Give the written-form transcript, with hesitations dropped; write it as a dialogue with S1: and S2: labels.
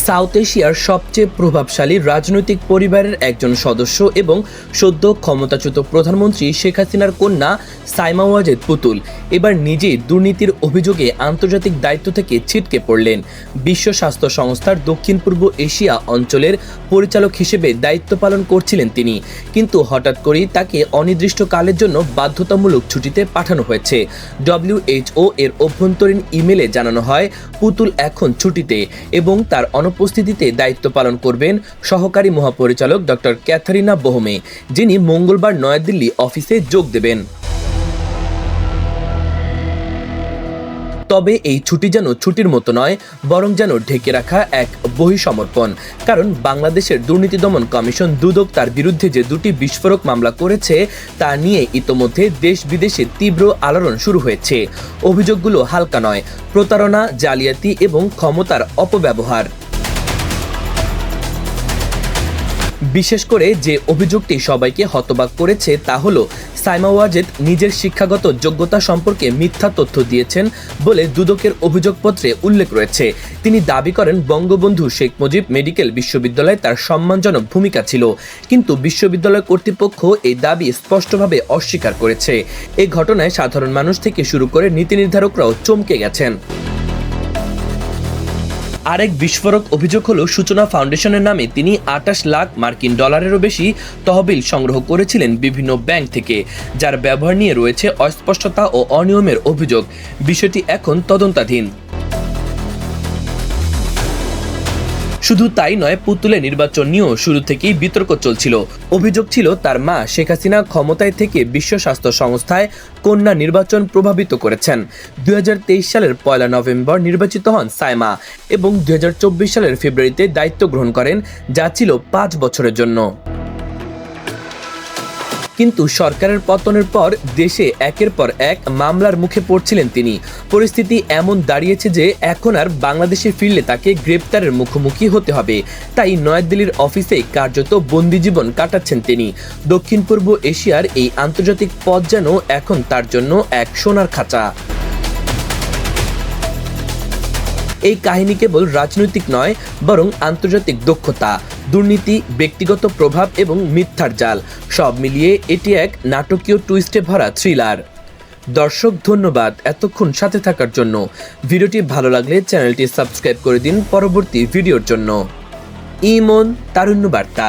S1: South এশিয়ার সবচেয়ে প্রভাবশালী রাজনৈতিক পরিবারের একজন সদস্য এবং সদ্য ক্ষমতাচ্যুত প্রধানমন্ত্রী শেখ হাসিনার কন্যা সাইমা ওয়াজেদ পুতুল এবার নিজেই দুর্নীতির অভিযোগে আন্তর্জাতিক দায়িত্ব থেকে ছিটকে পড়লেন। বিশ্ব স্বাস্থ্য সংস্থার দক্ষিণ পূর্ব এশিয়া অঞ্চলের পরিচালক হিসেবে দায়িত্ব পালন করছিলেন তিনি, কিন্তু হঠাৎ করেই তাকে অনির্দিষ্টকালের জন্য বাধ্যতামূলক ছুটিতে পাঠানো হয়েছে। WHO এর অভ্যন্তরীণ ইমেলে জানানো হয়, পুতুল এখন ছুটিতে এবং তার অনুপস্থিতিতে দায়িত্ব পালন করবেন সহকারী মহাপরিচালক ডক্টর ক্যাথারিনা বোহমে, যিনি মঙ্গলবার নয়াদিল্লি অফিসে যোগ দেবেন। তবে এই ছুটি যেন ছুটির মতো নয়, বরং যেন ঢেকে রাখা এক বহিঃসমর্পণ। কারণ বাংলাদেশের দুর্নীতি দমন কমিশন দুদক তার বিরুদ্ধে যে দুটি বিস্ফোরক মামলা করেছে তা নিয়ে ইতোমধ্যে দেশ বিদেশে তীব্র আলোড়ন শুরু হয়েছে। অভিযোগগুলো হালকা নয়, প্রতারণা, জালিয়াতি এবং ক্ষমতার অপব্যবহার। বিশেষ করে যে অভিযোগটি সবাইকে হতবাক করেছে তা হলো সাইমা ওয়াজেদ নিজের শিক্ষাগত যোগ্যতা সম্পর্কে মিথ্যা তথ্য দিয়েছেন বলে দুদকের অভিযোগপত্রে উল্লেখ রয়েছে। তিনি দাবি করেন বঙ্গবন্ধু শেখ মুজিব মেডিকেল বিশ্ববিদ্যালয়ে তার সম্মানজনক ভূমিকা ছিল, কিন্তু বিশ্ববিদ্যালয় কর্তৃপক্ষ এই দাবি স্পষ্টভাবে অস্বীকার করেছে। এই ঘটনায় সাধারণ মানুষ থেকে শুরু করে নীতি নির্ধারকরাও চমকে গেছেন। আরেক বিস্ফোরক অভিযোগ হলো সূচনা ফাউন্ডেশনের নামে তিনি 28 লাখ মার্কিন ডলারেরও বেশি তহবিল সংগ্রহ করেছিলেন বিভিন্ন ব্যাংক থেকে, যার ব্যবহার নিয়ে রয়েছে অস্পষ্টতা ও অনিয়মের অভিযোগ। বিষয়টি এখন তদন্তাধীন। শুধু তাই নয়, পুতুলের নির্বাচন নিয়েও শুরু থেকেই বিতর্ক চলছিল। অভিযোগ ছিল তার মা শেখ হাসিনা ক্ষমতায় থেকে বিশ্ব স্বাস্থ্য সংস্থায় কন্যা নির্বাচন প্রভাবিত করেছেন। 2023 সালের 1 নভেম্বর নির্বাচিত হন সাইমা এবং 2024 সালের ফেব্রুয়ারিতে দায়িত্ব গ্রহণ করেন, যা ছিল 5 বছরের জন্য। কিন্তু সরকারের পতনের পর দেশে একের পর এক মামলার মুখে পড়ছিলেন তিনি। পরিস্থিতি এমন দাঁড়িয়েছে যে এখন আর বাংলাদেশে ফিরলে তাকে গ্রেপ্তারের মুখোমুখি হতে হবে। তাই নয়াদিল্লির অফিসে কার্যত বন্দি জীবন কাটাচ্ছেন তিনি। দক্ষিণ পূর্ব এশিয়ার এই আন্তর্জাতিক পথ যেন এখন তার জন্য এক সোনার খাঁচা। এই কাহিনী কেবল রাজনৈতিক নয়, বরং আন্তর্জাতিক দক্ষতা, দুর্নীতি, ব্যক্তিগত প্রভাব এবং মিথ্যার জাল, সব মিলিয়ে এটি এক নাটকীয় টুইস্টে ভরা থ্রিলার। দর্শক, ধন্যবাদ এতক্ষণ সাথে থাকার জন্য। ভিডিওটি ভালো লাগলে চ্যানেলটি সাবস্ক্রাইব করে দিন পরবর্তী ভিডিওর জন্য। ইমন তারুণ্য বার্তা।